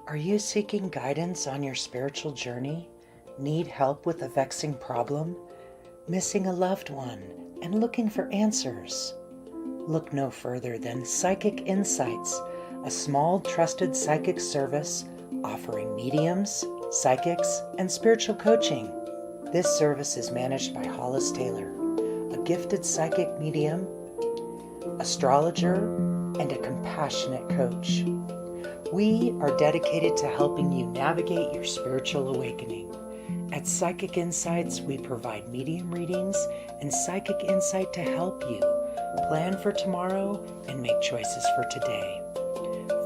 Are you seeking guidance on your spiritual journey? Need help with a vexing problem? Missing a loved one and looking for answers? Look no further than Psychic Insights, a small trusted psychic service offering mediums, psychics, and spiritual coaching. This service is managed by Hollis Taylor, a gifted psychic medium, astrologer, and a compassionate coach. We are dedicated to helping you navigate your spiritual awakening. At Psychic Insights, we provide medium readings and psychic insight to help you plan for tomorrow and make choices for today.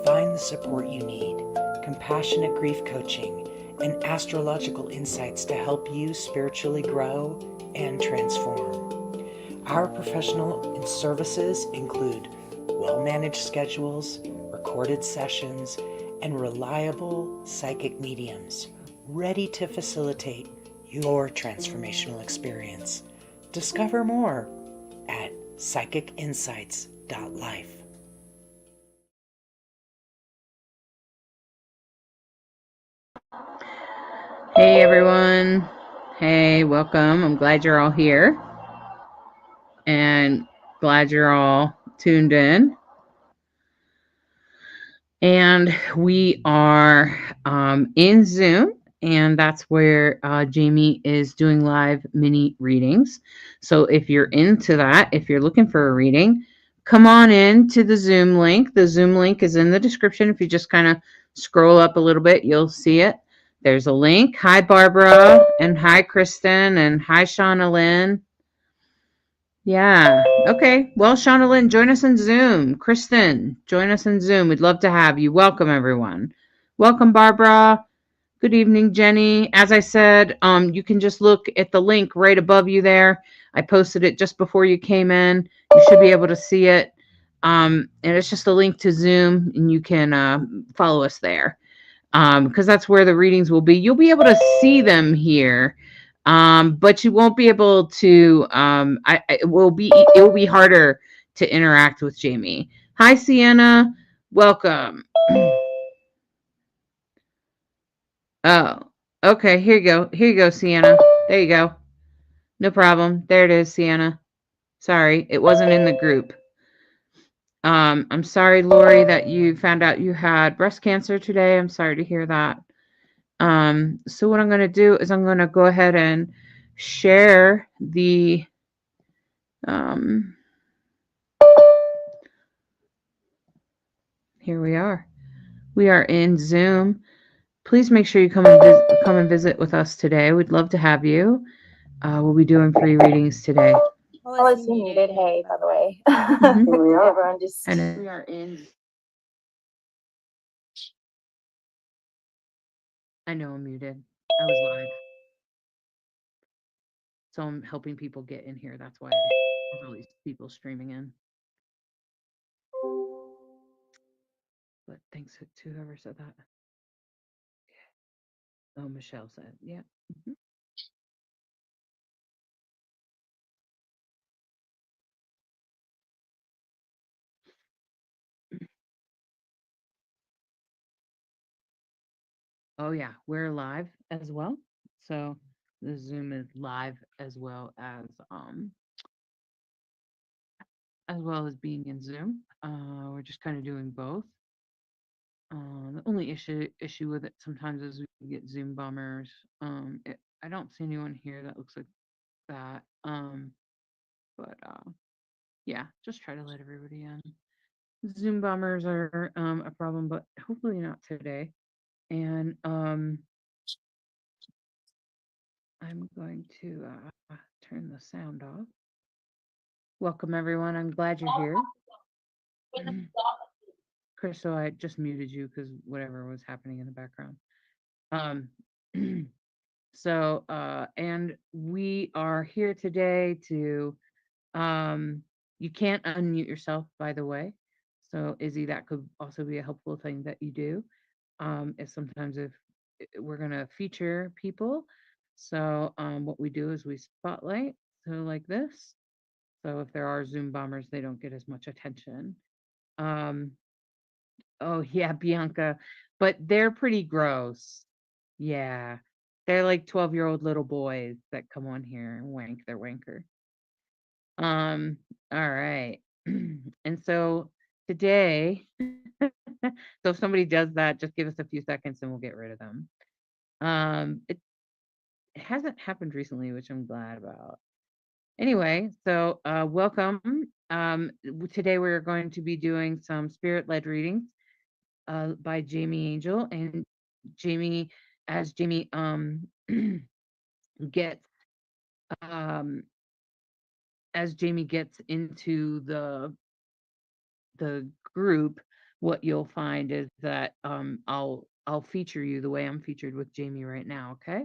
Find the support you need, compassionate grief coaching, and astrological insights to help you spiritually grow and transform. Our professional services include well-managed schedules, recorded sessions, and reliable psychic mediums ready to facilitate your transformational experience. Discover more at psychicinsights.life. Hey everyone. Hey, welcome. I'm glad you're all here and glad you're all tuned in. And we are in Zoom, and that's where Jamie is doing live mini readings. So if you're into that, if you're looking for a reading, come on in to the Zoom link. The Zoom link is in the description. If you just kind of scroll up a little bit, you'll see it. There's a link. Hi, Barbara, and hi, Kristen, and hi, Shauna Lynn. Yeah. Okay. Well, Shauna Lynn, join us in Zoom. Kristen, join us in Zoom. We'd love to have you. Welcome, everyone. Welcome, Barbara. Good evening, Jenny. As I said, you can just look at the link right above you there. I posted it just before you came in. You should be able to see it. And it's just a link to Zoom, and you can follow us there because that's where the readings will be. You'll be able to see them here, but you won't be able to. It will be harder to interact with Jamie. Hi, Sienna. Welcome. Oh, okay. Here you go. Here you go, Sienna. There you go. No problem. There it is, Sienna. Sorry, it wasn't in the group. I'm sorry, Lori, that you found out you had breast cancer today. I'm sorry to hear that. So what I'm going to do is I'm going to go ahead and share the here we are. We are in Zoom. Please make sure you come and visit with us today. We'd love to have you. We'll be doing free readings today. Hollis, you muted. Hey, by the way. Everyone just. And we are in. I know I'm muted. I was live. So I'm helping people get in here. That's why there's all these people streaming in. But thanks to whoever said that. Oh, Michelle said, yeah. Mm-hmm. Oh yeah, we're live as well. So the Zoom is live as well as being in Zoom. We're just kind of doing both. The only issue with it sometimes is we get Zoom bombers. I don't see anyone here that looks like that. But yeah, just try to let everybody in. Zoom bombers are a problem, but hopefully not today. And I'm going to turn the sound off. Welcome, everyone. I'm glad you're here. Chris, so I just muted you because whatever was happening in the background. So, and we are here today to, you can't unmute yourself, by the way. So, Izzy, that could also be a helpful thing that you do. If sometimes if we're going to feature people, so what we do is we spotlight, so like this. So if there are Zoom bombers, they don't get as much attention. Um, Oh yeah, Bianca. But they're pretty gross. Yeah. They're like 12-year-old little boys that come on here and wank their wanker. All right. And so today, so if somebody does that, just give us a few seconds and we'll get rid of them. It hasn't happened recently, which I'm glad about. Anyway, so welcome. Today we're going to be doing some spirit-led readings by Jamie Angel, and Jamie, as Jamie gets um as Jamie gets into the group, what you'll find is that I'll feature you the way I'm featured with Jamie right now, okay?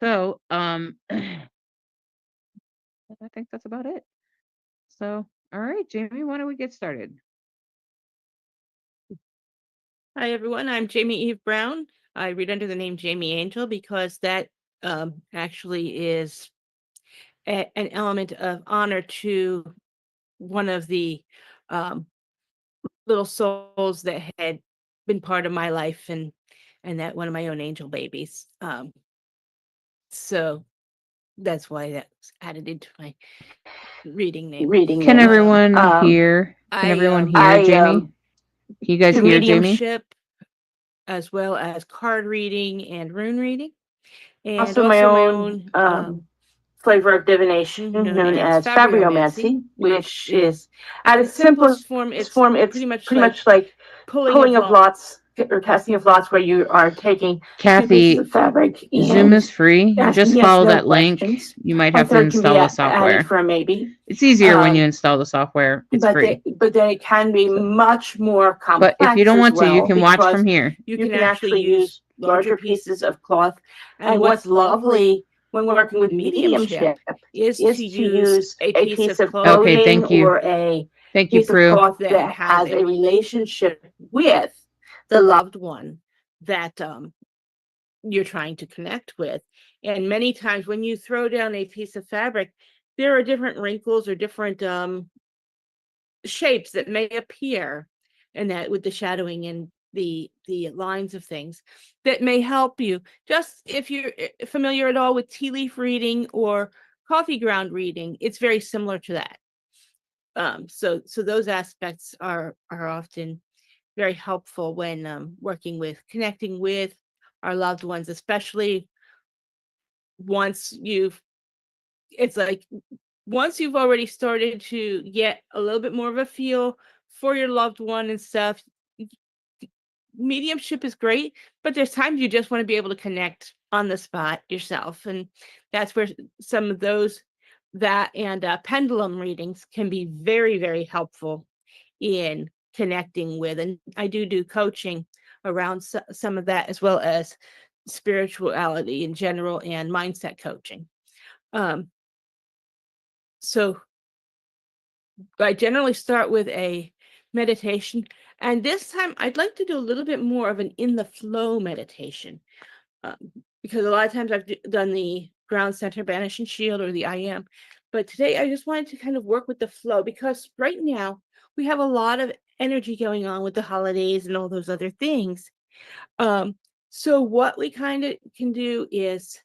So, I think that's about it. So, all right, Jamie, why don't we get started? Hi, everyone. I'm Jamie Eve Brown. I read under the name Jamie Angel because that actually is an element of honor to one of the um, little souls that had been part of my life, and that one of my own angel babies. So that's why that's added into my reading name. Can everyone hear? Can I, everyone hear Jamie? Can you guys do hear Jamie? mediumship as well as card reading and rune reading, and also my own flavor of divination known as fabriomancy, which is at its simplest form, it's pretty much like pulling of lots or casting of lots, where you are taking Kathy, of fabric. Zoom is free. Just asking follow yes, no that link. questions. You might My have to third can be install the added software. for a maybe. It's easier when you install the software. It's free. But then it can be much more complex. But if you don't want to, you well, can watch because from here. you can actually use larger pieces of cloth. And what's lovely when working with mediumship is to use a piece of clothing, Okay, thank you. or a Thank you, piece of Prue. cloth that has a relationship with the loved one that you're trying to connect with. And many times when you throw down a piece of fabric, there are different wrinkles or different shapes that may appear, and that with the shadowing and the lines of things that may help you. Just if you're familiar at all with tea leaf reading or coffee ground reading, it's very similar to that. So those aspects are often very helpful when working with connecting with our loved ones, especially once you've already started to get a little bit more of a feel for your loved one and stuff. Mediumship is great, but there's times you just want to be able to connect on the spot yourself, and that's where some of that and pendulum readings can be very, very helpful in connecting with. And I do coaching around some of that, as well as spirituality in general and mindset coaching. So I generally start with a meditation, and this time I'd like to do a little bit more of an in the flow meditation, because a lot of times I've done the ground center, banish and shield, or the I am, but today I just wanted to kind of work with the flow, because right now we have a lot of energy going on with the holidays and all those other things. So what we kind of can do is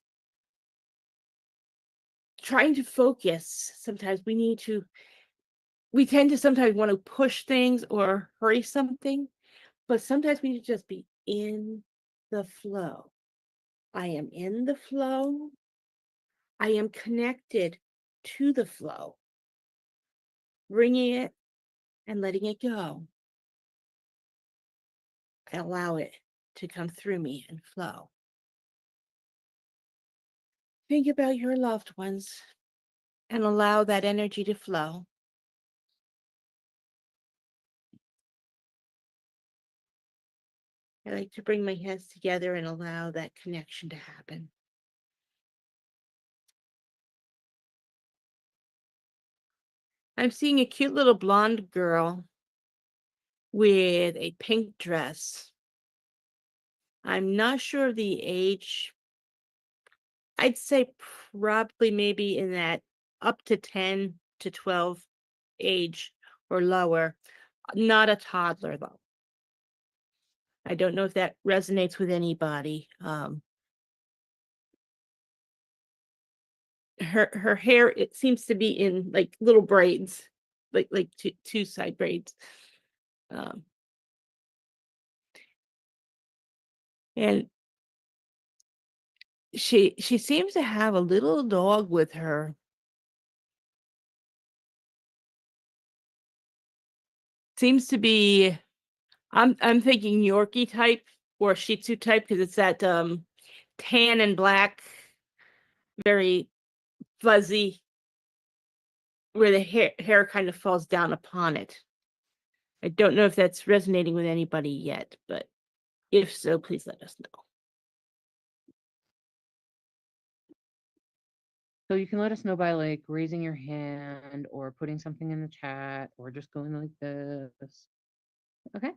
trying to focus. Sometimes we tend to sometimes want to push things or hurry something, but sometimes we need to just be in the flow. I am in the flow. I am connected to the flow, bringing it and letting it go. I allow it to come through me and flow. Think about your loved ones and allow that energy to flow. I like to bring my hands together and allow that connection to happen. I'm seeing a cute little blonde girl with a pink dress. I'm not sure of the age. I'd say probably maybe in that up to 10 to 12 age or lower. Not a toddler, though. I don't know if that resonates with anybody. Her hair, it seems to be in like little braids, like two side braids. And she seems to have a little dog with her. Seems to be, I'm thinking Yorkie type or Shih Tzu type, because it's that tan and black, very fuzzy, where the hair kind of falls down upon it. I don't know if that's resonating with anybody yet, but if so, please let us know. So you can let us know by like raising your hand or putting something in the chat or just going like this. Okay.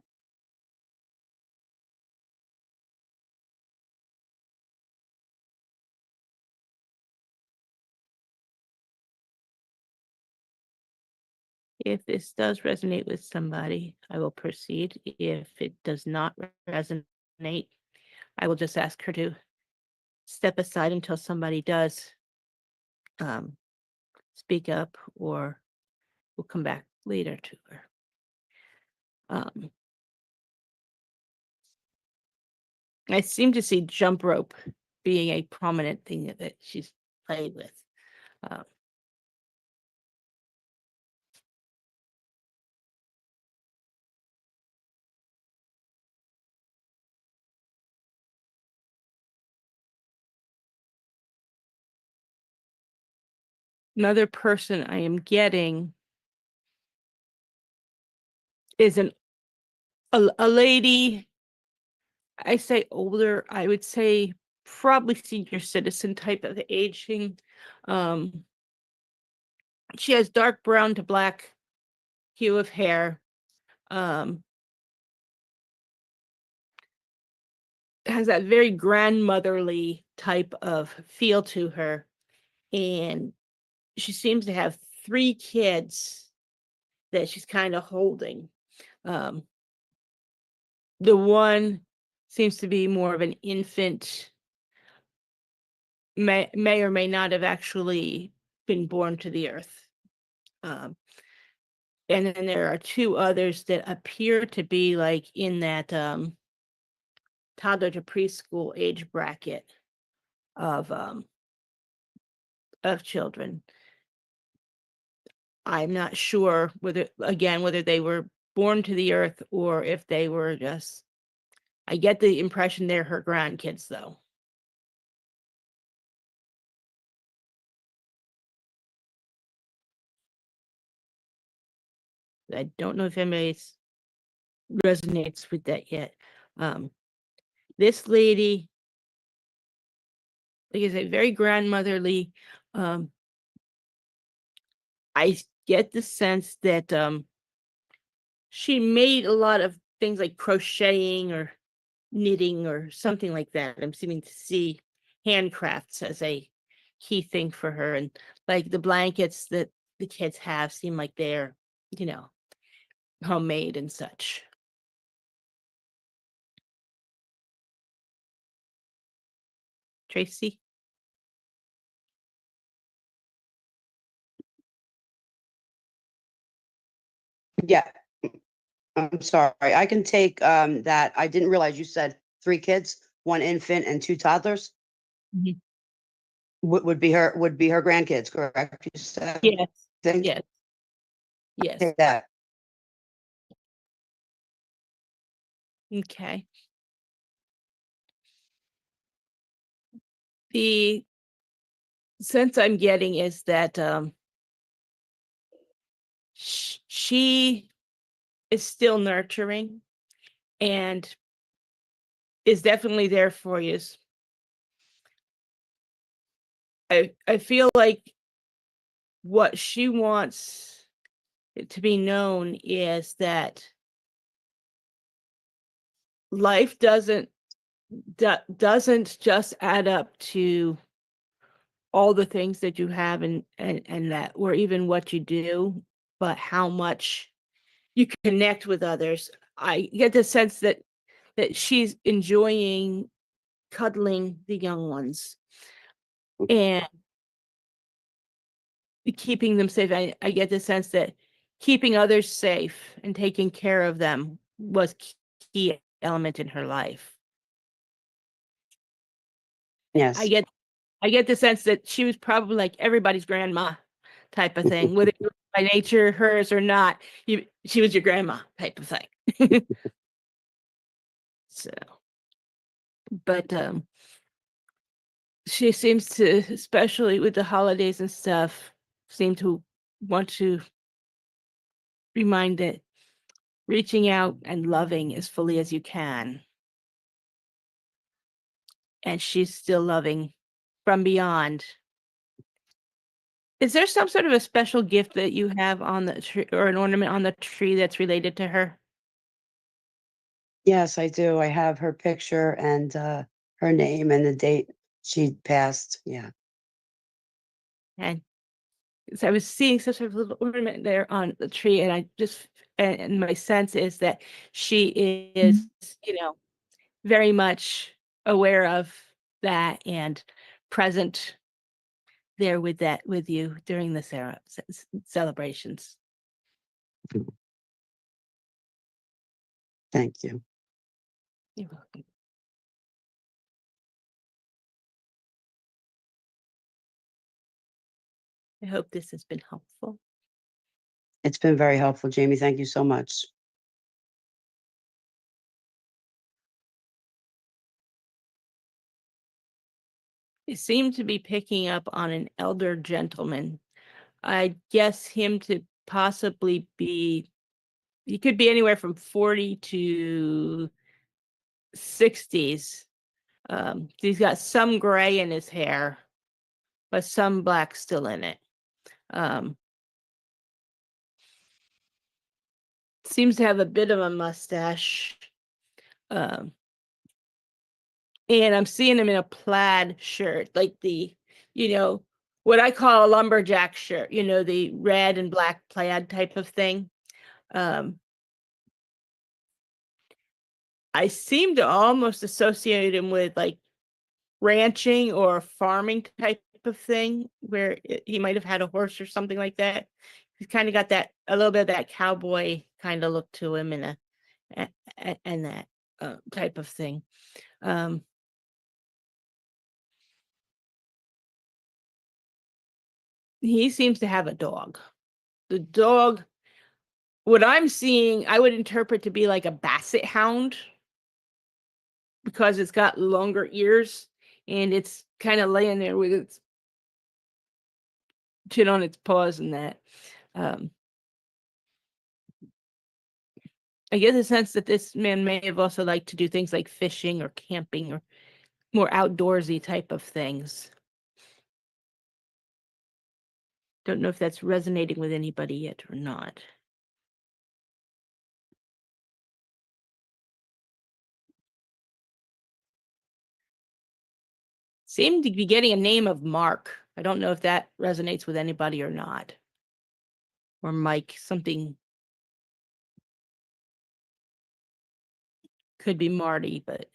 If this does resonate with somebody, I will proceed. If it does not resonate, I will just ask her to step aside until somebody does speak up, or we'll come back later to her. I seem to see jump rope being a prominent thing that she's played with. Another person I am getting is a lady. I say older, I would say probably senior citizen type of aging. She has dark brown to black hue of hair. Has that very grandmotherly type of feel to her. And she seems to have 3 kids that she's kind of holding. The one seems to be more of an infant, may or may not have actually been born to the earth. And then there are 2 others that appear to be like in that toddler to preschool age bracket of children. I'm not sure whether they were born to the earth or if they were just, I get the impression they're her grandkids though. I don't know if anybody resonates with that yet. This lady, like I say, very grandmotherly. I get the sense that she made a lot of things like crocheting or knitting or something like that. I'm seeming to see handcrafts as a key thing for her, and like the blankets that the kids have seem like they're, homemade and such. Tracy? Yeah. I'm sorry. I can take that. I didn't realize you said 3 kids, 1 infant and 2 toddlers. Mhm. Would be her grandkids, correct? You said? Yes. Think? Yes. Yes. Take that. Okay. The sense I'm getting is that she is still nurturing and is definitely there for you. I feel like what she wants it to be known is that life doesn't just add up to all the things that you have and that, or even what you do, but how much you connect with others. I get the sense that that she's enjoying cuddling the young ones and keeping them safe. I get the sense that keeping others safe and taking care of them was key element in her life. Yes. I get the sense that she was probably like everybody's grandma type of thing, whether it was by nature hers or not. She was your grandma type of thing. So, but she seems to, especially with the holidays and stuff, seem to want to remind that reaching out and loving as fully as you can. And she's still loving from beyond. Is there some sort of a special gift that you have on the tree or an ornament on the tree that's related to her? Yes, I do. I have her picture and her name and the date she passed. Yeah. And so I was seeing some sort of little ornament there on the tree, and I just, and my sense is that she is, very much aware of that and present there with you during the celebrations. Thank you. You're welcome. I hope this has been helpful. It's been very helpful, Jamie. Thank you so much. You seem to be picking up on an elder gentleman. I guess him to possibly be, he could be anywhere from 40 to 60s. He's got some gray in his hair, but some black still in it. Seems to have a bit of a mustache. And I'm seeing him in a plaid shirt, like the, what I call a lumberjack shirt, the red and black plaid type of thing. I seem to almost associate him with like ranching or farming type of thing, where he might have had a horse or something like that. He's kind of got that, a little bit of that cowboy kind of look to him, and that type of thing. He seems to have a dog. The dog, what I'm seeing, I would interpret to be like a basset hound, because it's got longer ears and it's kind of laying there with its chin on its paws and that. I get the sense that this man may have also liked to do things like fishing or camping or more outdoorsy type of things. Don't know if that's resonating with anybody yet or not. Seem to be getting a name of Mark. I don't know if that resonates with anybody or not. Or Mike, something. Could be Marty, but.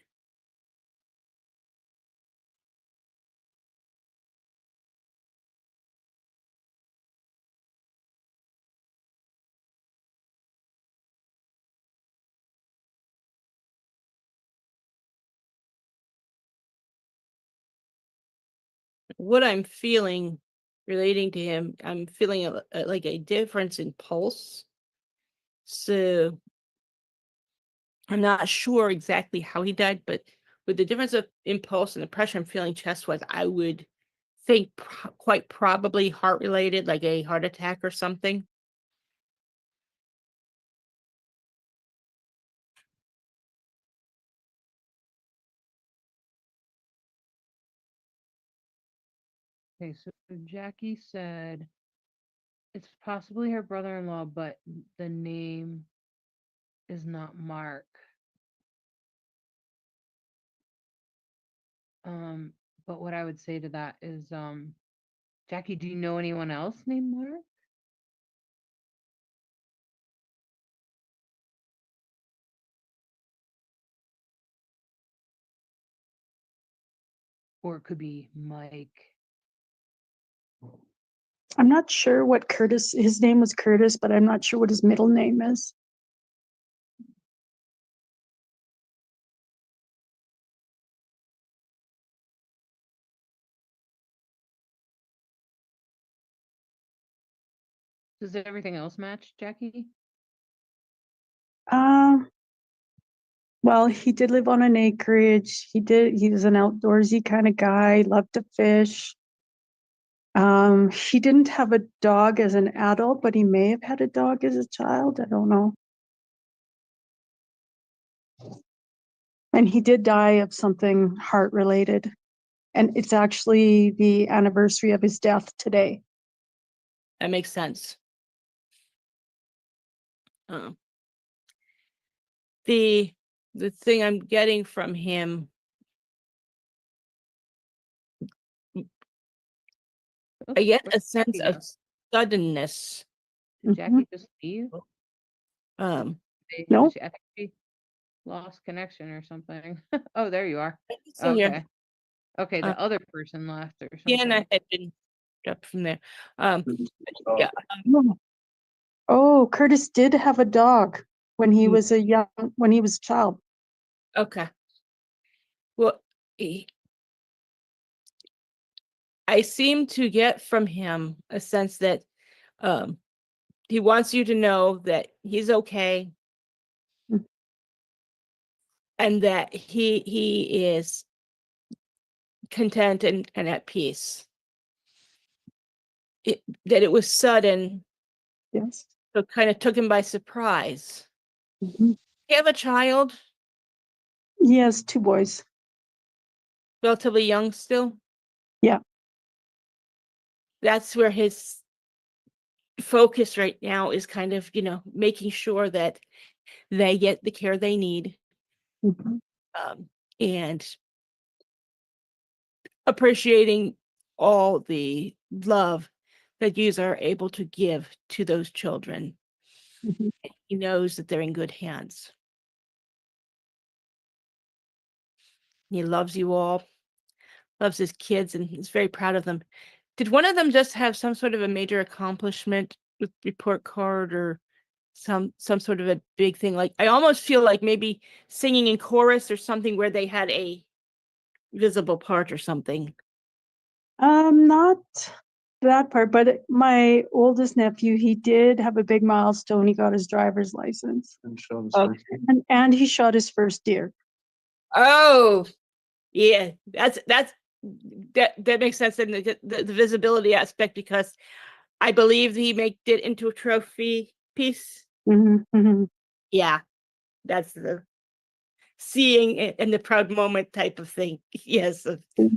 What I'm feeling relating to him, I'm feeling like a difference in pulse. So I'm not sure exactly how he died, but with the difference of impulse and the pressure I'm feeling chest-wise, I would think quite probably heart-related, like a heart attack or something. Okay, so Jackie said it's possibly her brother-in-law, but the name is not Mark. But what I would say to that is, Jackie, do you know anyone else named Mark? Or it could be Mike. I'm not sure what Curtis, his name was Curtis, but I'm not sure what his middle name is. Does everything else match, Jackie? Um, well, he did live on an acreage. He was an outdoorsy kind of guy, loved to fish. He didn't have a dog as an adult, but he may have had a dog as a child. I don't know. And he did die of something heart related. And it's actually the anniversary of his death today. That makes sense. The thing I'm getting from him, I get a sense of suddenness. Did Jackie just leave? Um, No. I think she lost connection or something. Oh, there you are. so here, Okay. Okay, the other person left or something. yeah, and I had been up from there. Yeah. Oh, Curtis did have a dog when he was a child. Okay. Well, I seem to get from him a sense that he wants you to know that he's okay, Mm. and that he is content and at peace. That it was sudden, Yes. so it kind of took him by surprise. Mhm. You have a child, He has 2 boys. relatively young still. Yeah. That's where his focus right now is, kind of, making sure that they get the care they need, Mhm. and appreciating all the love that you are able to give to those children. Mhm. He knows that they're in good hands. He loves you all, loves his kids, and he's very proud of them. Did one of them just have some sort of a major accomplishment with report card, or some sort of a big thing? Like, I almost feel like maybe singing in chorus or something, where they had a visible part or something. Not that part, but my oldest nephew, he did have a big milestone. He got his driver's license. Okay. And he shot his first deer. Oh, yeah, that makes sense in the visibility aspect, because I believe he made it into a trophy piece. Mhm, mhm. Yeah, that's the seeing it in the proud moment type of thing. Yes. Hey,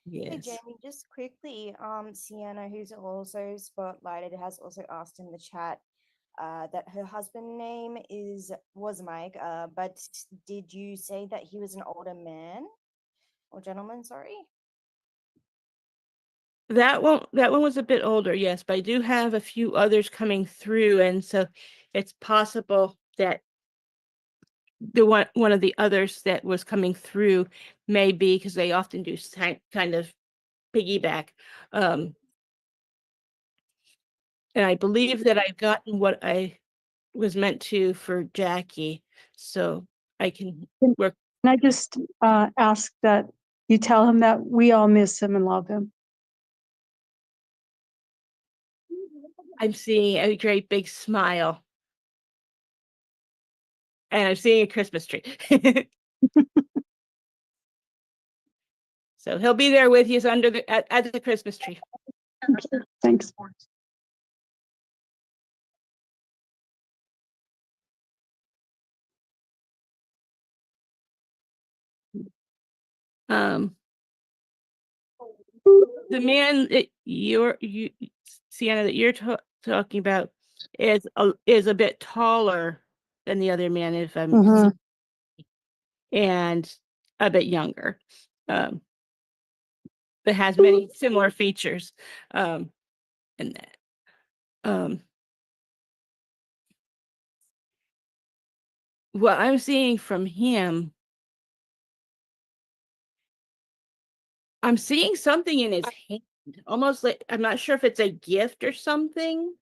Yes. Jamie, just quickly, Sienna, who's also spotlighted, has also asked in the chat that her husband name was Mike, but did you say that he was an older man or gentleman? Sorry. That one was a bit older, yes, but I do have a few others coming through, and so it's possible that the one of the others that was coming through may be, because they often do kind of piggyback. And I believe that I've gotten what I was meant to for Jackie, so I can work. And I just ask that you tell him that we all miss him and love him. I'm seeing a great big smile, and I'm seeing a Christmas tree. So he'll be there with you under at the Christmas tree. Thanks. The man that Sienna, that you're talking about is a bit taller than the other man, if I'm Mhm. and a bit younger. That has many similar features. And that. What I'm seeing from him I'm seeing something in his hand, almost like, I'm not sure if it's a gift or something.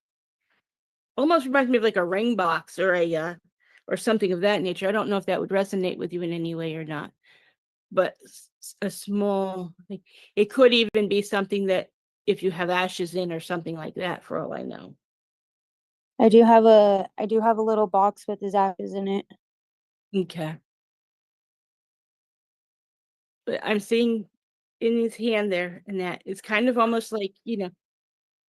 Almost reminds me of like a ring box or or something of that nature. I don't know if that would resonate with you in any way or not, but a small thing. It could even be something that if you have ashes in or something like that, for all I know. I do have a little box with his ashes in it. Okay. But I'm seeing in his hand there, and that it's kind of almost like,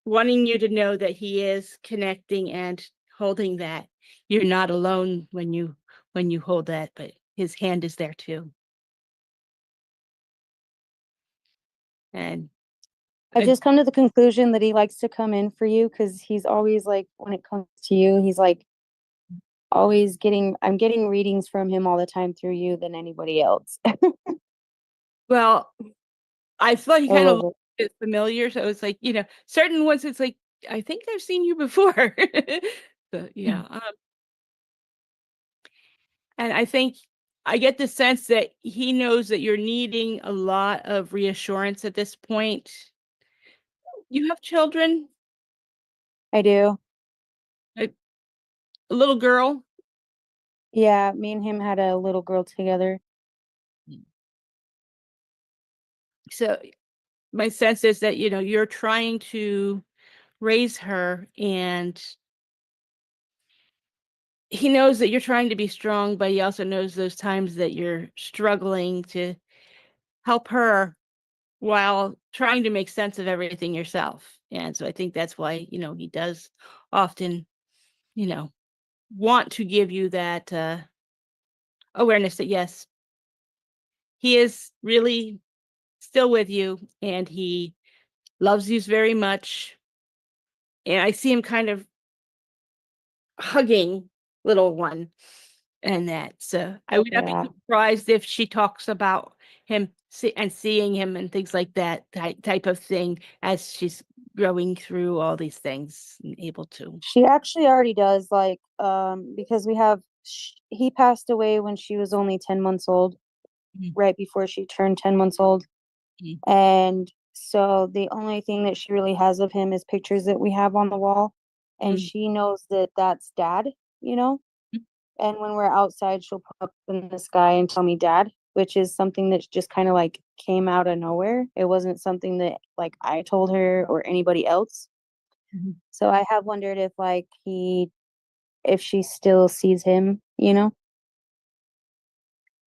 wanting you to know that he is connecting and holding that. You're not alone when you hold that, but his hand is there too. And I've just come to the conclusion that he likes to come in for you because he's always like, when it comes to you, he's like always I'm getting readings from him all the time through you than anybody else. well, I feel like he I kind of love looks it. a bit familiar. So it's like, certain ones it's like, I think I've seen you before. So yeah. And I think I get the sense that he knows that you're needing a lot of reassurance at this point. You have children, I do. a little girl. Yeah, me and him had a little girl together. So my sense is that, you're trying to raise her, and he knows that you're trying to be strong, but he also knows those times that you're struggling to help her while trying to make sense of everything yourself. And so I think that's why, he does often, you know, want to give you that awareness that yes, he is really still with you and he loves you very much. And I see him kind of hugging little one and that. So I would not be Yeah. surprised if she talks about him and seeing him and things like that type of thing as she's growing through all these things and able to. She actually already does, like, because he passed away when she was only 10 months old, Mhm. right before she turned 10 months old. Mhm. And so the only thing that she really has of him is pictures that we have on the wall. And Mhm. she knows that that's dad, you know? Mhm. And when we're outside, she'll pop up in the sky and tell me dad, which is something that just kind of like came out of nowhere. It wasn't something that like I told her or anybody else. Mhm. So I have wondered if if she still sees him, you know?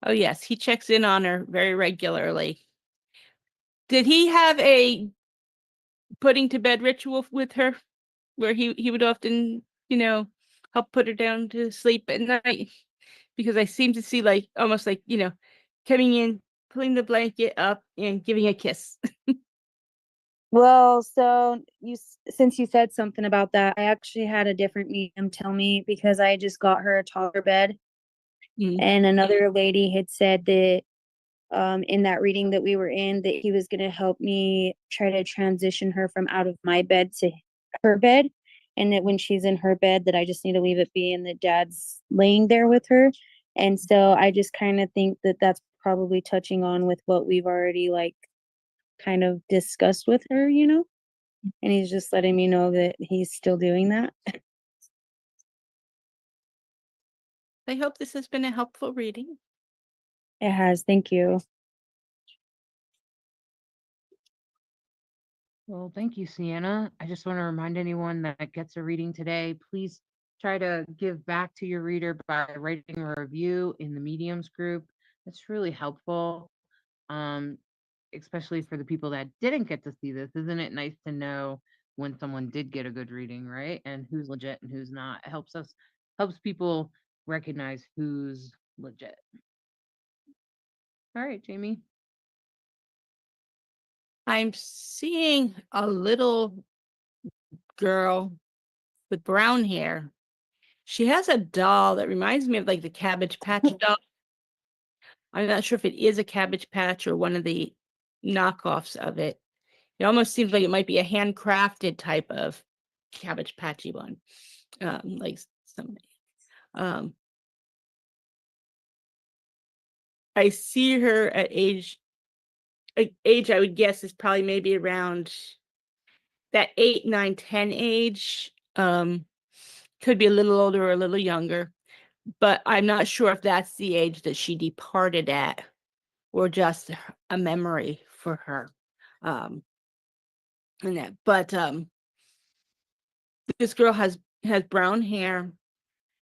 Oh yes, he checks in on her very regularly. Did he have a putting to bed ritual with her where he would often, help put her down to sleep at night? Because I seem to see like almost like, coming in, pulling the blanket up and giving a kiss. Well, so since you said something about that, I actually had a different medium tell me because I just got her a taller bed, Mm. and another lady had said that in that reading that we were in that he was going to help me try to transition her from out of my bed to her bed, and that when she's in her bed that I just need to leave it be and that dad's laying there with her. And so I just kind of think that that's probably touching on with what we've already like kind of discussed with her, you know? And he's just letting me know that he's still doing that. I hope this has been a helpful reading. It has. Thank you. Well, thank you, Sienna. I just want to remind anyone that gets a reading today, please try to give back to your reader by writing a review in the mediums group. That's really helpful, um, especially for the people that didn't get to see this. Isn't it nice to know when someone did get a good reading, right? And who's legit and who's not. It helps people recognize who's legit. All right, Jamie. I'm seeing a little girl with brown hair. She has a doll that reminds me of like the Cabbage Patch doll. I'm not sure if it is a Cabbage Patch or one of the knockoffs of it. It almost seems like it might be a handcrafted type of Cabbage Patchy one. Like somebody. I see her at age age I would guess is probably maybe around that 8, 9, 10 age. Could be a little older or a little younger, but I'm not sure if that's the age that she departed at or just a memory for her. And that, but this girl has brown hair,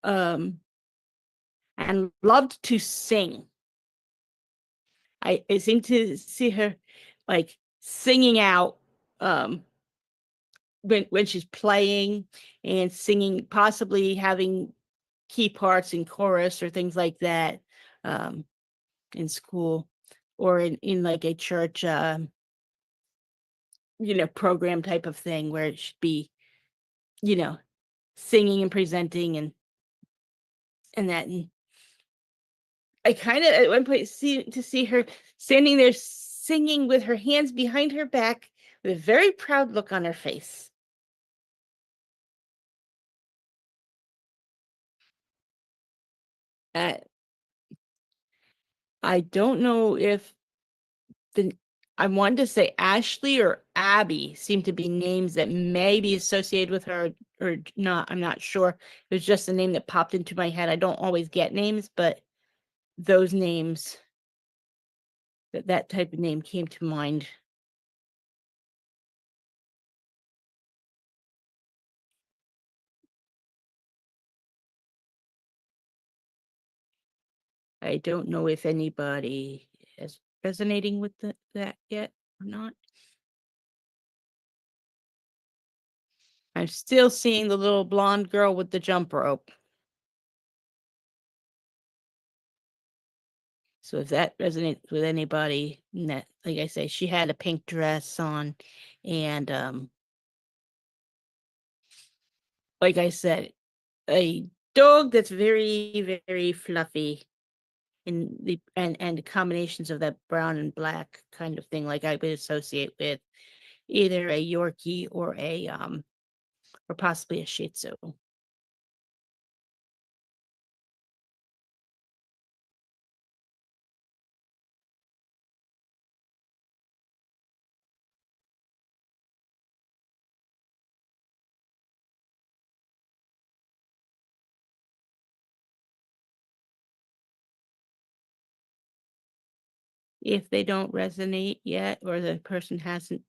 and loved to sing. I seem to see her like singing out when she's playing and singing, possibly having key parts in chorus or things like that in school or in like a church program type of thing where it should be singing and presenting and that. And I kind of at one point see her standing there singing with her hands behind her back with a very proud look on her face. I don't know if I wanted to say Ashley or Abby seem to be names that may be associated with her or not. I'm not sure. It was just a name that popped into my head. I don't always get names, but those names, that type of name came to mind. I don't know if anybody is resonating with that yet or not. I'm still seeing the little blonde girl with the jump rope. So if that resonates with anybody, that, like I say, she had a pink dress on, and like I said, a dog that's very, very fluffy, in the and the combinations of that brown and black kind of thing, like I would associate with either a Yorkie or or possibly a Shih Tzu. If they don't resonate yet, or the person hasn't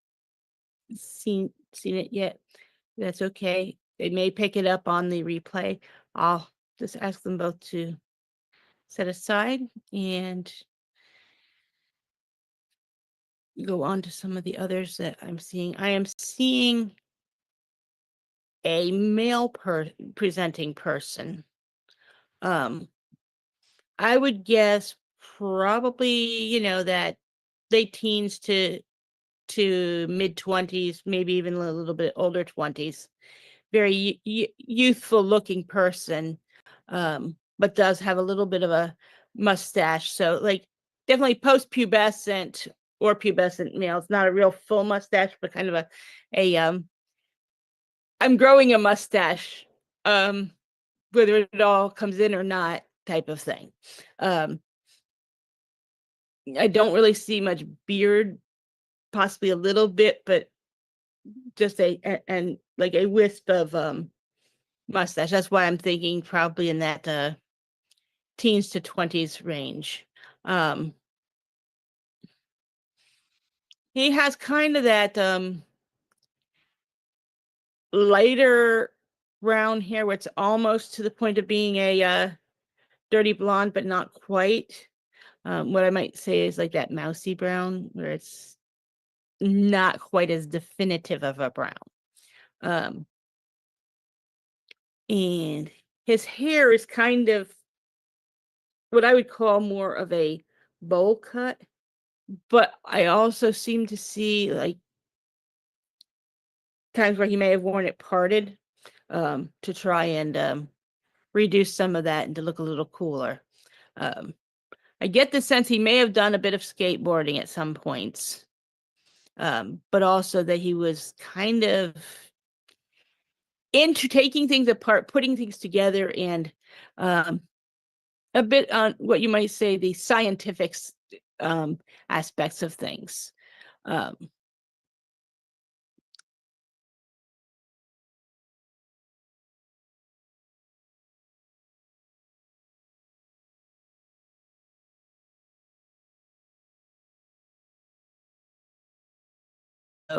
seen it yet, that's okay. They may pick it up on the replay. I'll just ask them both to set aside and go on to some of the others that I'm seeing. I am seeing a male presenting person. I would guess probably, that late teens to mid 20s, maybe even a little bit older 20s. Very youthful looking person, but does have a little bit of a mustache. So like definitely post-pubescent or pubescent males, not a real full mustache, but kind of I'm growing a mustache, whether it all comes in or not type of thing. I don't really see much beard, possibly a little bit, but just and like a wisp of mustache. That's why I'm thinking probably in that teens to 20s range. He has kind of that lighter brown hair, where it's almost to the point of being a dirty blonde, but not quite. What I might say is like that mousy brown, where it's not quite as definitive of a brown. And his hair is kind of what I would call more of a bowl cut, but I also seem to see like times where he may have worn it parted to try and reduce some of that and to look a little cooler. I get the sense he may have done a bit of skateboarding at some points, but also that he was kind of into taking things apart, putting things together, and a bit on what you might say the scientific aspects of things. Um,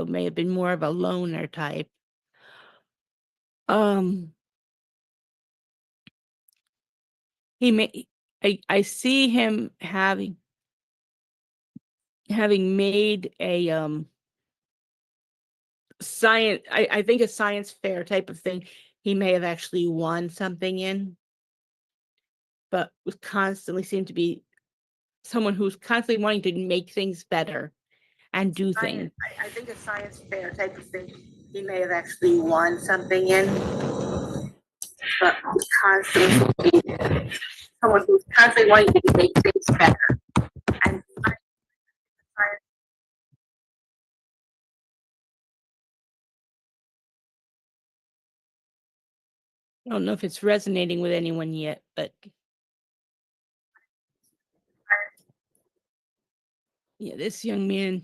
may have been more of a loner type. He may, I see him having made a science, I think a science fair type of thing. He may have actually won something in, but was constantly seemed to be someone who's constantly wanting to make things better and do things. I think a science fair type of thing. He may have actually won something in, but was constantly someone who's constantly wanting to make things better and I don't know if it's resonating with anyone yet, but yeah, this young man,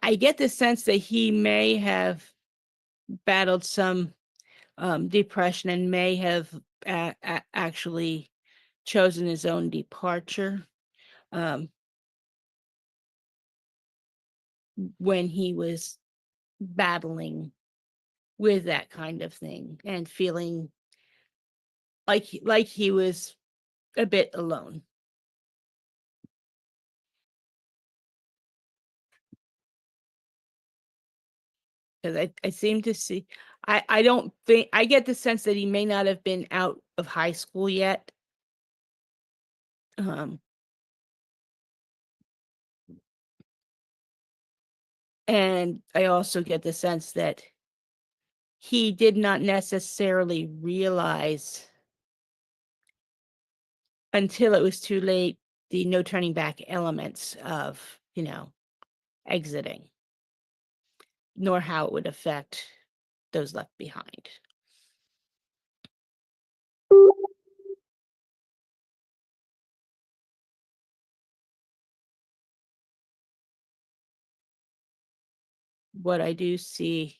I get the sense that he may have battled some depression and may have actually chosen his own departure when he was battling with that kind of thing and feeling like he was a bit alone. Because I seem to see, I don't think, I get the sense that he may not have been out of high school yet. And I also get the sense that he did not necessarily realize until it was too late the no turning back elements of, exiting, nor how it would affect those left behind. What I do see,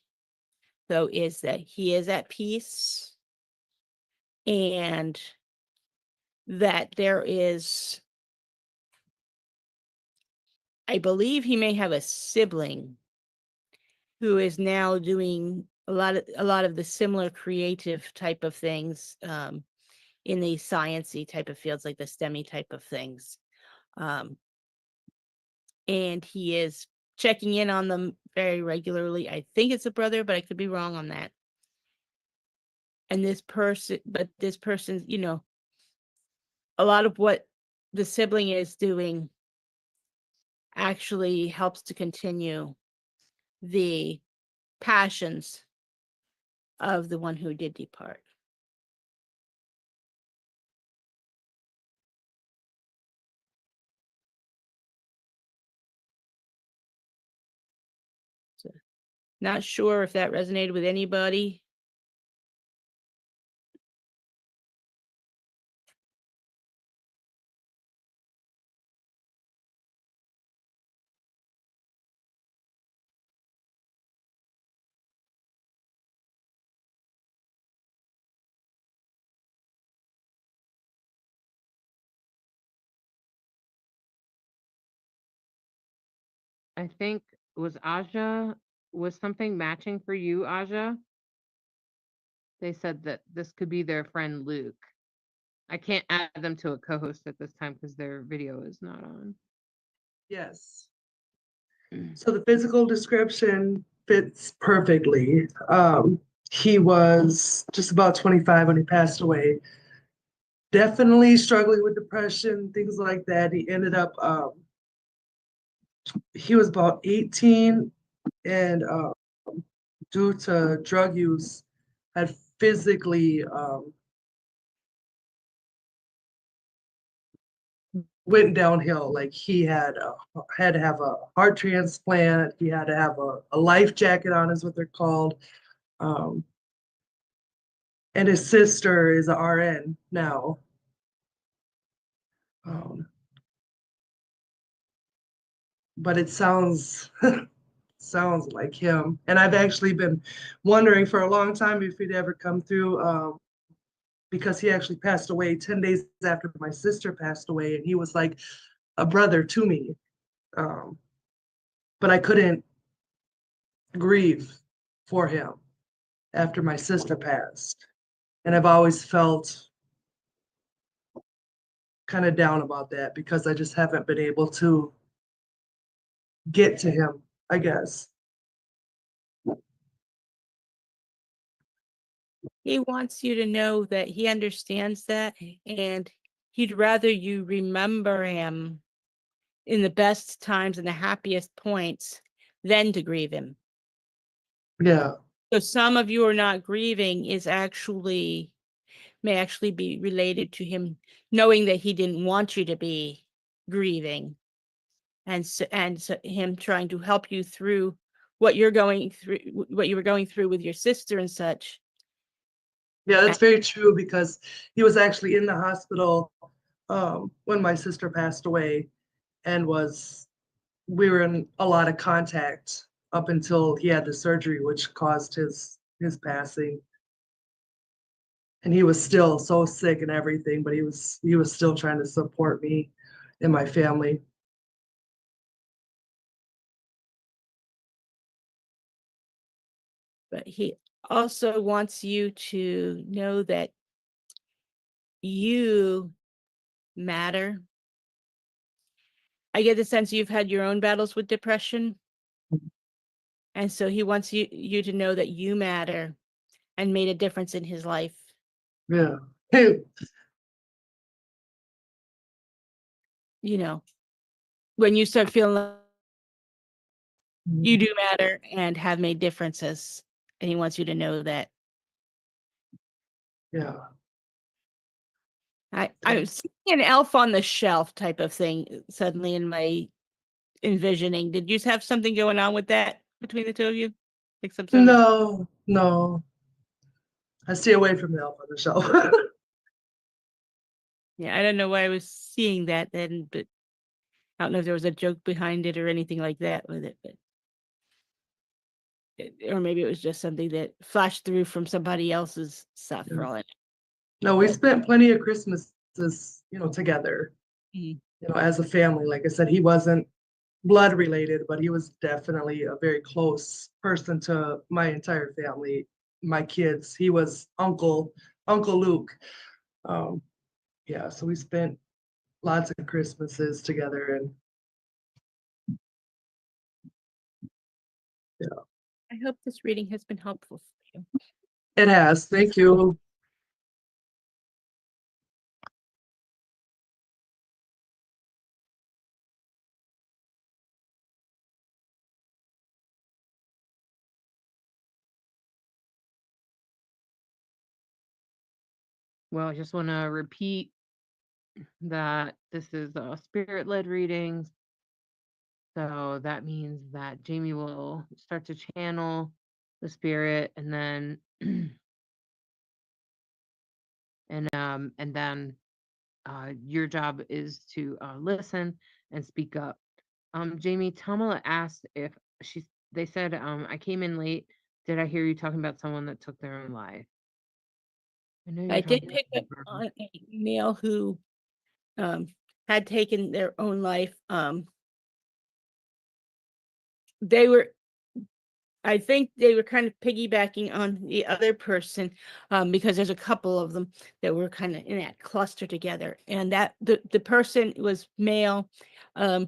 though, is that he is at peace and that there is, I believe he may have a sibling who is now doing a lot of the similar creative type of things in the sciencey type of fields, like the STEMmy type of things. And he is checking in on them very regularly. I think it's a brother, but I could be wrong on that. And this person, a lot of what the sibling is doing actually helps to continue the passions of the one who did depart. So, not sure if that resonated with anybody. I think was something matching for you, Aja? They said that this could be their friend Luke. I can't add them to a co-host at this time because their video is not on. Yes. So the physical description fits perfectly. He was just about 25 when he passed away. Definitely struggling with depression, things like that. He ended up, he was about 18 and due to drug use, had physically went downhill. Like he had to have a heart transplant. He had to have a life jacket on, is what they're called. And his sister is an RN now. but it sounds sounds like him. And I've actually been wondering for a long time if he'd ever come through, because he actually passed away 10 days after my sister passed away, and he was like a brother to me. But I couldn't grieve for him after my sister passed. And I've always felt kind of down about that because I just haven't been able to get to him, I guess. He wants you to know that he understands that, and he'd rather you remember him in the best times and the happiest points than to grieve him. Yeah. So some of you are not grieving may actually be related to him knowing that he didn't want you to be grieving, and so him trying to help you through what you were going through with your sister and such. Yeah, that's very true because he was actually in the hospital when my sister passed away, and we were in a lot of contact up until he had the surgery, which caused his passing. And he was still so sick and everything, but he was still trying to support me and my family. But he also wants you to know that you matter. I get the sense you've had your own battles with depression. And so he wants you to know that you matter and made a difference in his life. Yeah. You know, when you start feeling like you do matter and have made differences, and he wants you to know that. Yeah. I was seeing an elf on the shelf type of thing suddenly in my envisioning. Did you have something going on with that between the two of you? Like some sort of No. I stay away from the elf on the shelf. Yeah, I don't know why I was seeing that then, but I don't know if there was a joke behind it or anything like that with it, but or maybe it was just something that flashed through from somebody else's stuff for all I No, we spent plenty of Christmases, together, know. as a family. Like I said, he wasn't blood related, but he was definitely a very close person to my entire family, my kids. He was Uncle Luke. Yeah, so we spent lots of Christmases together, and I hope this reading has been helpful for you. it has. Thank you. Well, I just want to repeat that this is spirit-led readings. So that means that Jamie will start to channel the spirit, and then and then your job is to listen and speak up. Jamie, Tamala asked if they said, I came in late. Did I hear you talking about someone that took their own life? I did pick up on a male who had taken their own life. I think they were kind of piggybacking on the other person because there's a couple of them that were kind of in that cluster together, and that the person was male. I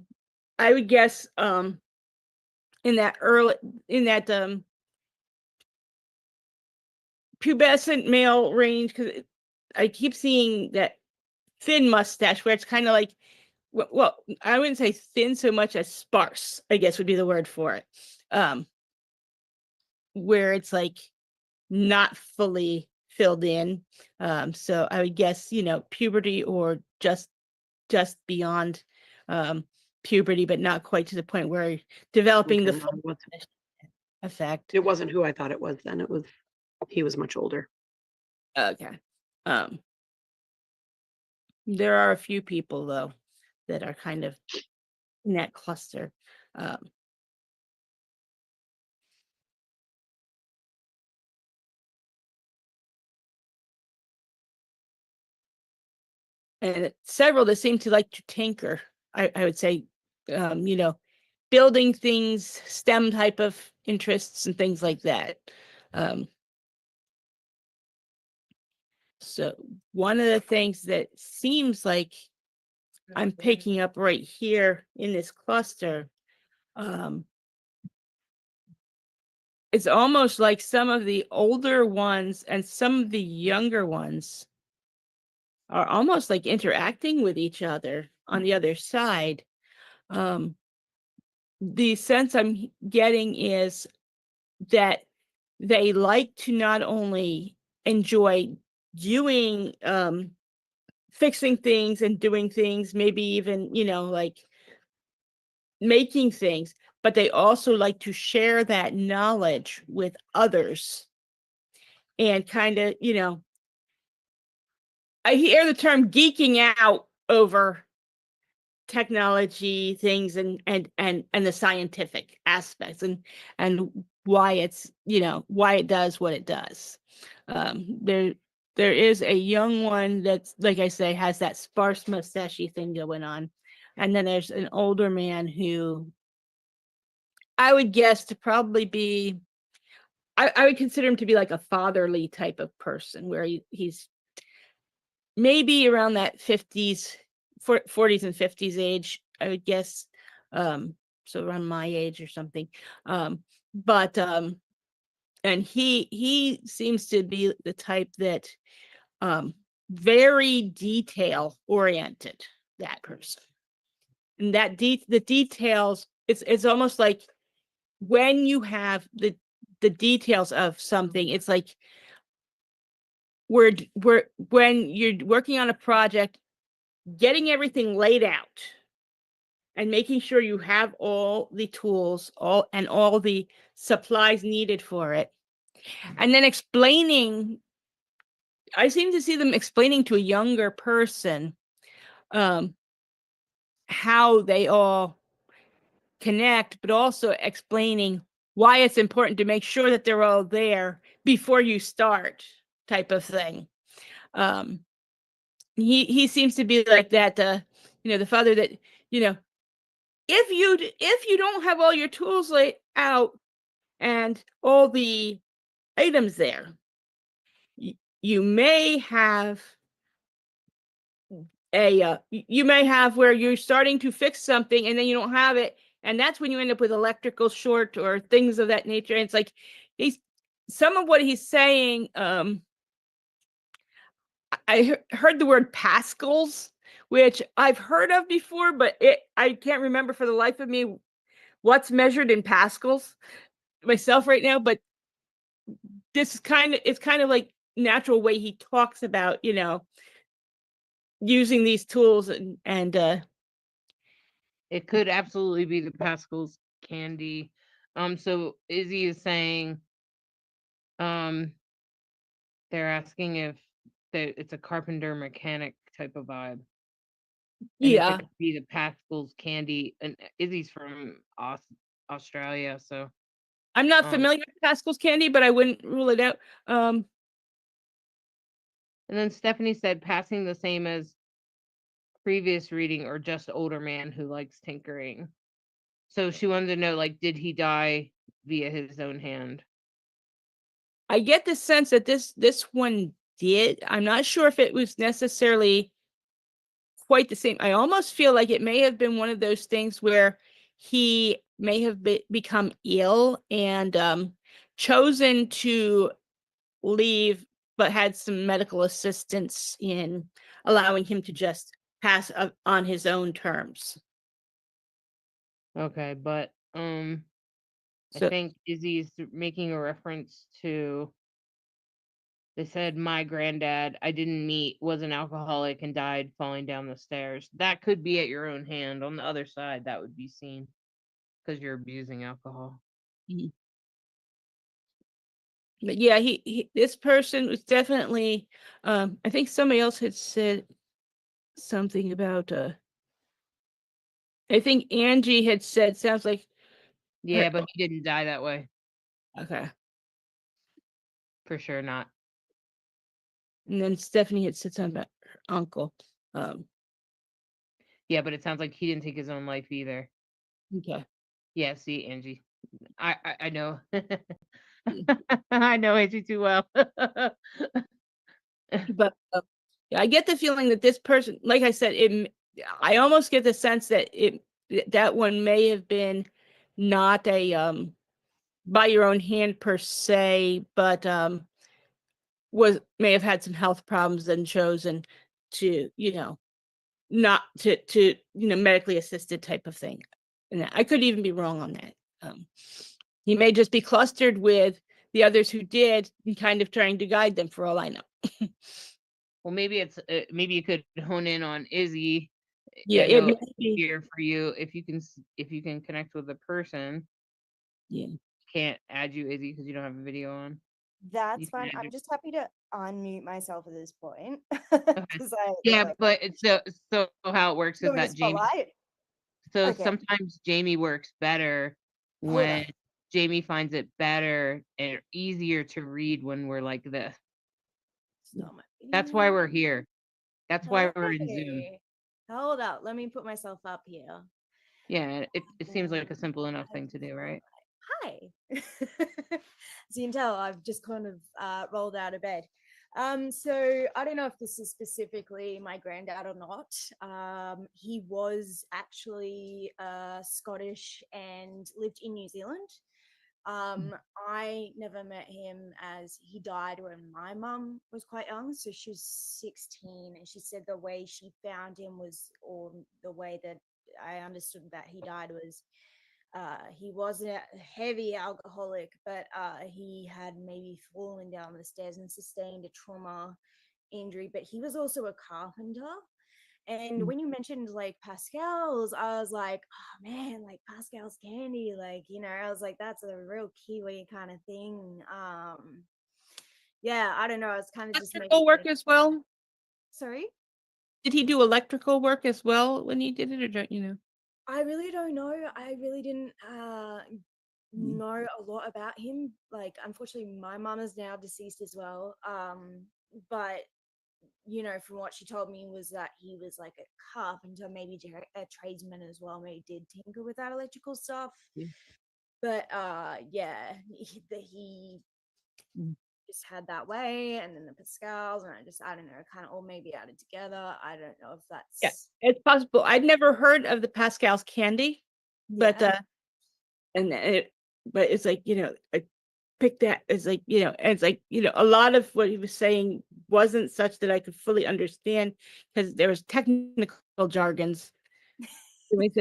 would guess in that pubescent male range, because I keep seeing that thin mustache where it's kind of like, well, I wouldn't say thin so much as sparse, I guess would be the word for it. Where it's like not fully filled in. So I would guess, puberty or just beyond puberty, but not quite to the point where developing the full effect. It wasn't who I thought it was then. He was much older. Okay. There are a few people though that are kind of in that cluster. And several that seem to like to tinker. I would say, building things, STEM type of interests and things like that. So one of the things that seems like I'm picking up right here in this cluster, it's almost like some of the older ones and some of the younger ones are almost like interacting with each other on the other side. The sense I'm getting is that they like to not only enjoy doing, fixing things and doing things, maybe even, like making things, but they also like to share that knowledge with others and kind of, I hear the term geeking out over technology things and the scientific aspects and why it's, why it does what it does. There is a young one that's, like I say, has that sparse mustachey thing going on, and then there's an older man who I would guess to probably be, I would consider him to be like a fatherly type of person, where he's maybe around that 40s and 50s age, I would guess. So around my age or something. And he seems to be the type that very detail oriented, that person. And that the details, it's almost like when you have the details of something, it's like when you're working on a project, getting everything laid out and making sure you have all the tools, all the supplies needed for it. And then explaining, I seem to see them explaining to a younger person how they all connect, but also explaining why it's important to make sure that they're all there before you start, type of thing. He seems to be like that, the father that, if you don't have all your tools laid out and all the items there, you may have where you're starting to fix something and then you don't have it, and that's when you end up with electrical short or things of that nature. And it's like some of what he's saying, I heard the word Pascals, which I've heard of before, but I can't remember for the life of me what's measured in Pascals myself right now. But this is it's kind of like natural way he talks about, using these tools and it could absolutely be the Pascal's candy. So Izzy is saying, they're asking if it's a carpenter mechanic type of vibe. And yeah, it could be the Pascal's candy. And Izzy's from Australia, so I'm not familiar with Pascal's candy, but I wouldn't rule it out. And then Stephanie said passing the same as previous reading or just older man who likes tinkering. So she wanted to know, like, did he die via his own hand? I get the sense that this one did. I'm not sure if it was necessarily quite the same. I almost feel like it may have been one of those things where he may have become ill and chosen to leave, but had some medical assistance in allowing him to just pass on his own terms. Okay, but I So think Izzy's making a reference to, they said my granddad I didn't meet was an alcoholic and died falling down the stairs. That could be at your own hand. On the other side, that would be seen because you're abusing alcohol. but yeah, he this person was definitely, I think somebody else had said something about I think Angie had said, sounds like, Yeah, but he didn't die that way. okay. For sure not. And then Stephanie had said something about her uncle. Yeah, but it sounds like he didn't take his own life either. Okay. Yeah, see, Angie. I know. I know Angie too well. But yeah, I get the feeling that this person, like I said, I almost get the sense that that one may have been not a by your own hand per se, but may have had some health problems and chosen to, not to medically assisted type of thing. And I could even be wrong on that. He may just be clustered with the others who did and kind of trying to guide them, for all I know. Well, maybe it's maybe you could hone in on Izzy. Yeah, I it know may it's be. easier for you if you can connect with the person. Yeah. Can't add you, Izzy, because you don't have a video on. That's can fine. add I'm your- just happy to unmute myself at this point. Okay. 'Cause I Yeah, like, but it's so how it works you is want me to that Jamie. spotlight? So Okay. sometimes Jamie works better Hold when on. Jamie finds it better and easier to read when we're like this. Stop my That's why video. we're here. That's why we're in Zoom. Hey, hold up. Let me put myself up here. Yeah, it seems like a simple enough thing to do, right? Hi. As you can tell, I've just kind of rolled out of bed. So I don't know if this is specifically my granddad or not. He was actually Scottish and lived in New Zealand. I never met him as he died when my mum was quite young, so she was 16, and she said the way she found him was, or the way that I understood that he died was, he wasn't a heavy alcoholic, but he had maybe fallen down the stairs and sustained a trauma injury, but he was also a carpenter. And when you mentioned like Pascal's, I was like, oh man, like Pascal's candy, like, I was like, that's a real Kiwi kind of thing. Yeah, I don't know. I was kind of just making Electrical work as well. Sorry? Did he do electrical work as well when he did it, or don't you know? I really don't know. I really didn't know a lot about him. Like, unfortunately, my mum is now deceased as well. But from what she told me was that he was like a carpenter, maybe a tradesman as well. Maybe did tinker with that electrical stuff. Yeah. But he just had that way, and then the Pascals, and I don't know, kind of all maybe added together. I don't know if that's It's possible. I'd never heard of the Pascal's candy, but but it's like, I picked that. It's like, and it's like, a lot of what he was saying wasn't such that I could fully understand, because there was technical jargons. Okay,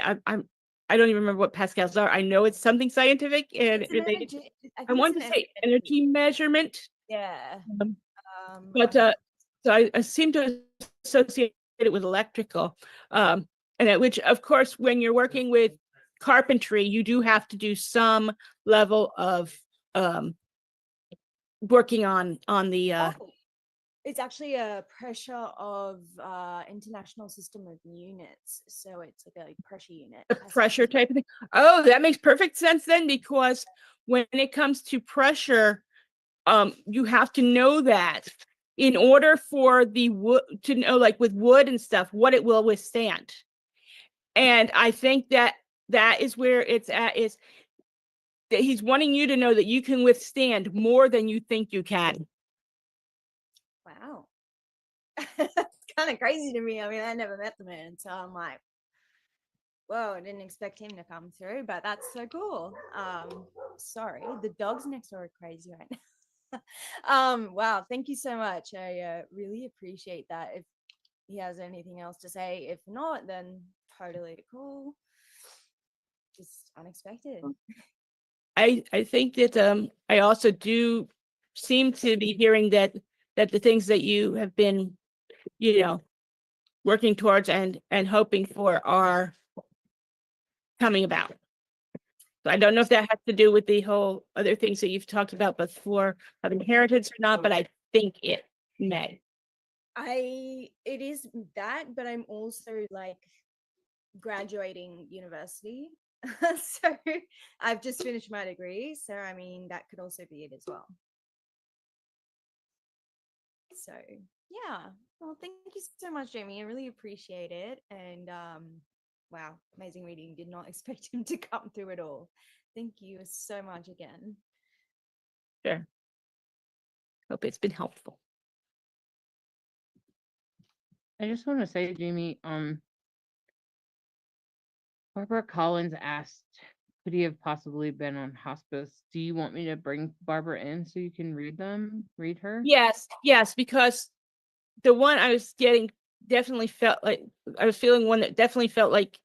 I don't even remember what Pascals are. I know it's something scientific and It's an related. energy, I want to say energy measurement, yeah. but so I seem to associate it with electrical, and which, of course, when you're working with carpentry, you do have to do some level of working on the It's actually a pressure of international system of units, so it's like a pressure unit. pressure type of thing. Oh, that makes perfect sense then, because when it comes to pressure, you have to know that in order for the wood to know, like with wood and stuff, what it will withstand. And I think that is where it's at, is that he's wanting you to know that you can withstand more than you think you can. Wow. It's kind of crazy to me. I mean, I never met the man, so I'm like, whoa, I didn't expect him to come through, but that's so cool. Sorry, the dogs next door are crazy right now. Wow, thank you so much. I really appreciate that. If he has anything else to say, if not, then totally cool. Just unexpected. I think that I also do seem to be hearing that the things that you have been, working towards and hoping for are coming about. So I don't know if that has to do with the whole other things that you've talked about before of inheritance or not, but I think it may. It is that, but I'm also like graduating university. So I've just finished my degree. So I mean that could also be it as well. So yeah. Well, thank you so much, Jamie. I really appreciate it. And wow, amazing reading. Did not expect him to come through at all. Thank you so much again. Sure. Hope it's been helpful. I just want to say, Jamie, Barbara Collins asked, could he have possibly been on hospice? Do you want me to bring Barbara in so you can read her? Yes, because the one I was getting definitely felt like I was feeling one that definitely felt like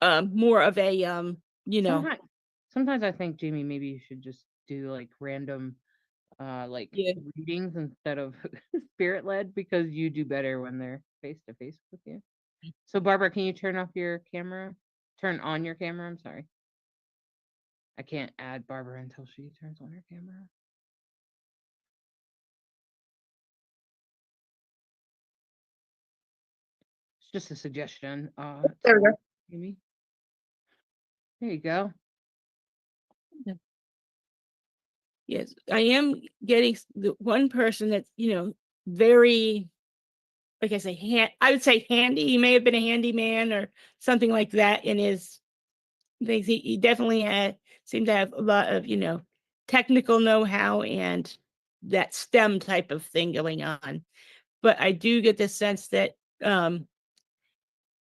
more of a Sometimes I think, Jamie, maybe you should just do like random readings instead of spirit led, because you do better when they're face to face with you. So Barbara, can you turn on your camera? I'm sorry. I can't add Barbara until she turns on her camera. It's just a suggestion. There we go. Amy. There you go. Yes, I am getting the one person that's, very, like I say, I would say handy. He may have been a handyman or something like that in his things. He definitely seemed to have a lot of, technical know-how and that STEM type of thing going on. But I do get the sense that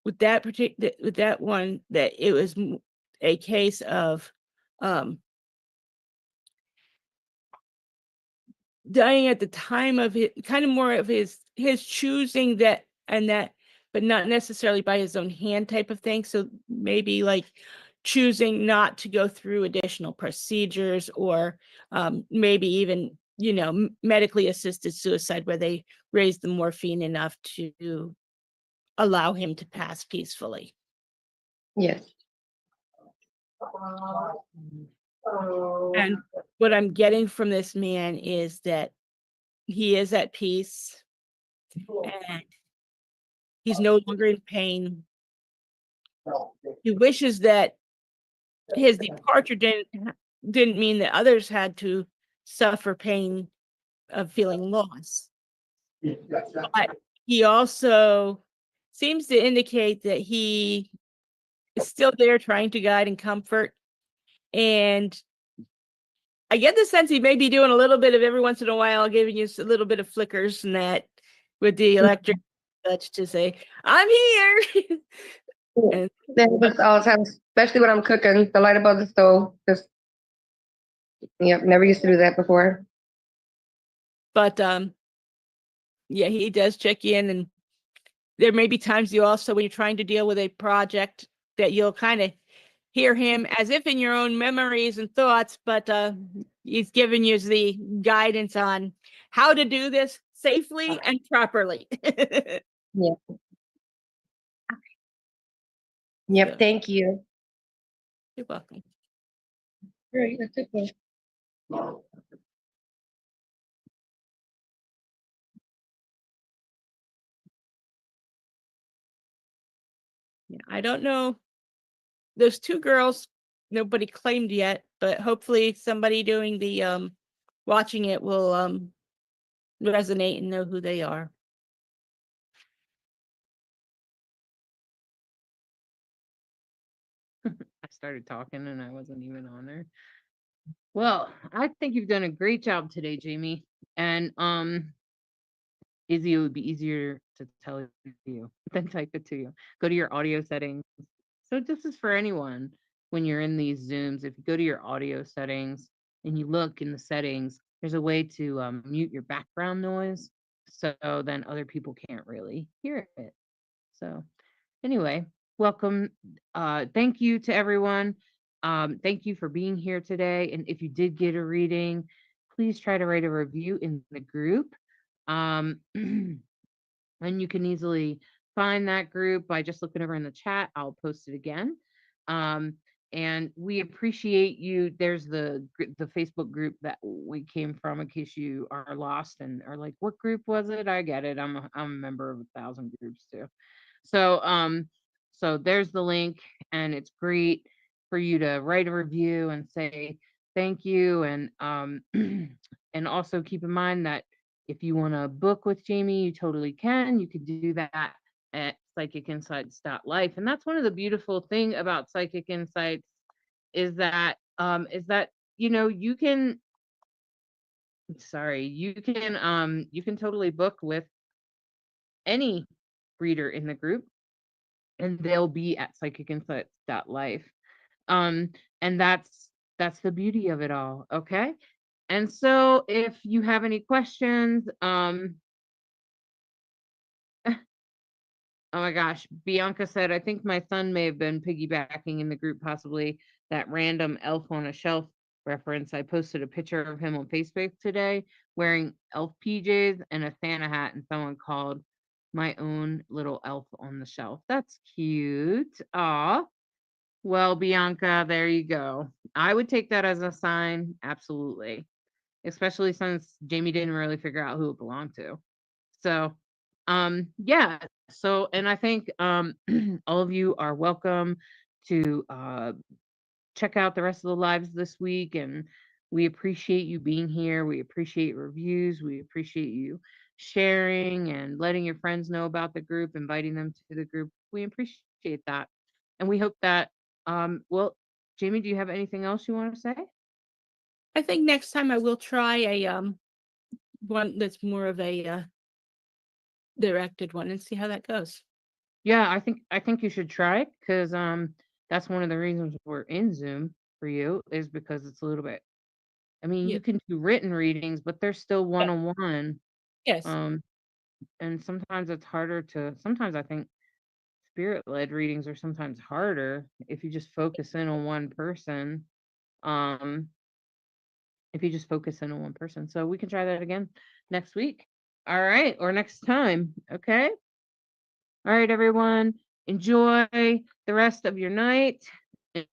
with that one, that it was a case of dying at the time of it, kind of more of his choosing that, but not necessarily by his own hand type of thing. So maybe like choosing not to go through additional procedures, or maybe even, medically assisted suicide, where they raise the morphine enough to allow him to pass peacefully. Yes. And what I'm getting from this man is that he is at peace and he's no longer in pain. He wishes that his departure didn't mean that others had to suffer pain of feeling loss. But he also seems to indicate that he is still there trying to guide and comfort. And I get the sense he may be doing a little bit of every once in a while, giving you a little bit of flickers and that with the electric touch to say, I'm here. And That's all the time, especially when I'm cooking, the light above the stove. Just, yep, never used to do that before. But yeah, he does check in, and there may be times you also, when you're trying to deal with a project, that you'll kind of hear him as if in your own memories and thoughts, but he's giving you the guidance on how to do this safely and properly. Yeah. Yep, thank you. You're welcome. Great, that's okay. Yeah, I don't know. Those two girls, nobody claimed yet, but hopefully somebody doing the watching it will resonate and know who they are. I started talking and I wasn't even on there. Well, I think you've done a great job today, Jamie. And Izzy, it would be easier to tell you than type it to you. Go to your audio settings. So this is for anyone when you're in these Zooms. If you go to your audio settings and you look in the settings, there's a way to mute your background noise, so then other people can't really hear it. So anyway, welcome. Thank you to everyone. Thank you for being here today. And if you did get a reading, please try to write a review in the group. And you can easily find that group by just looking over in the chat. I'll post it again. and we appreciate you. There's the Facebook group that we came from, in case you are lost and are like, what group was it? I get it. I'm a member of 1,000 groups too. So there's the link, and it's great for you to write a review and say thank you. And and also keep in mind that if you want to book with Jamie, you totally can. You could do that at psychicinsights.life. And that's one of the beautiful thing about Psychic Insights is that you can you can totally book with any reader in the group, and they'll be at psychicinsights.life. And that's the beauty of it all. Okay. And so if you have any questions, oh my gosh, Bianca said, I think my son may have been piggybacking in the group, possibly that random elf on a shelf reference. I posted a picture of him on Facebook today wearing elf PJs and a Santa hat, and someone called my own little elf on the shelf. That's cute. Aw. Well, Bianca, there you go. I would take that as a sign. Absolutely. Especially since Jamie didn't really figure out who it belonged to. So, yeah. So, and I think all of you are welcome to check out the rest of the lives this week, and we appreciate you being here. We appreciate reviews. We appreciate you sharing and letting your friends know about the group, inviting them to the group. We appreciate that. And we hope that well, Jamie, do you have anything else you want to say? I think next time I will try a one that's more of a directed one and see how that goes. Yeah, I think you should try it, because that's one of the reasons we're in Zoom for you, is because it's a little bit, I mean, Yeah. you can do written readings, but they're still one-on-one. Yes. And sometimes it's harder to, sometimes I think spirit-led readings are sometimes harder if you just focus in on one person. So we can try that again next week. All right, or next time. Okay. All right, everyone. Enjoy the rest of your night. And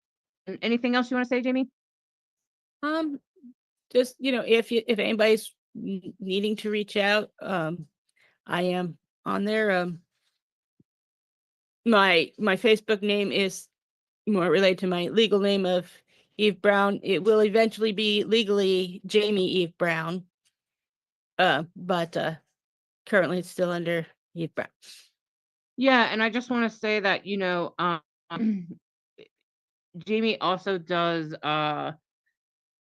anything else you want to say, Jamie? Just, if anybody's needing to reach out, I am on there. My Facebook name is more related to my legal name of Eve Brown. It will eventually be legally Jamie Eve Brown. But currently it's still under Eve Brown. Yeah, and I just want to say that, Jamie also does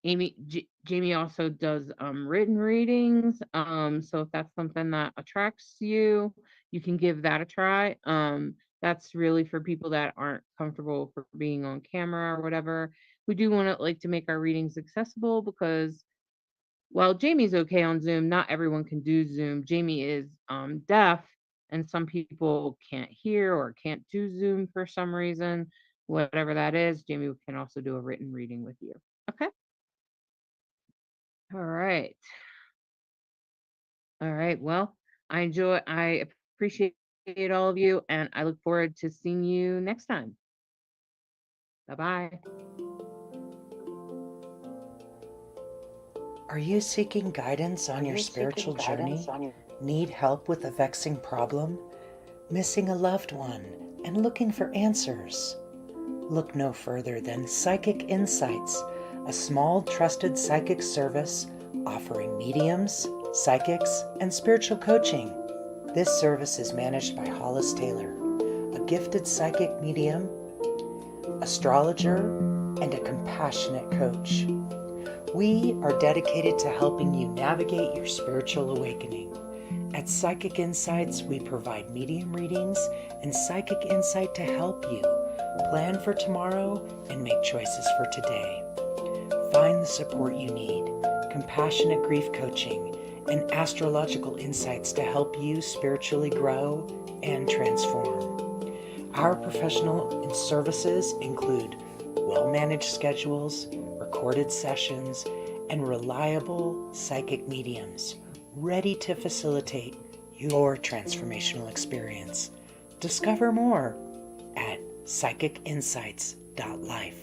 Jamie also does written readings. So if that's something that attracts you, you can give that a try. That's really for people that aren't comfortable for being on camera or whatever. We do want to make our readings accessible, because while Jamie's okay on Zoom, not everyone can do Zoom. Jamie is deaf, and some people can't hear or can't do Zoom for some reason. Whatever that is, Jamie can also do a written reading with you. Okay. All right. All right. Well, I appreciate all of you, and I look forward to seeing you next time. Bye-bye. Are you seeking guidance on your spiritual journey? Need help with a vexing problem? Missing a loved one and looking for answers? Look no further than Psychic Insights, a small trusted psychic service offering mediums, psychics, and spiritual coaching. This service is managed by Hollis Taylor, a gifted psychic medium, astrologer, and a compassionate coach. We are dedicated to helping you navigate your spiritual awakening. At Psychic Insights, we provide medium readings and psychic insight to help you plan for tomorrow and make choices for today. Find the support you need, compassionate grief coaching, and astrological insights to help you spiritually grow and transform. Our professional services include well-managed schedules, recorded sessions, and reliable psychic mediums ready to facilitate your transformational experience. Discover more at psychicinsights.life.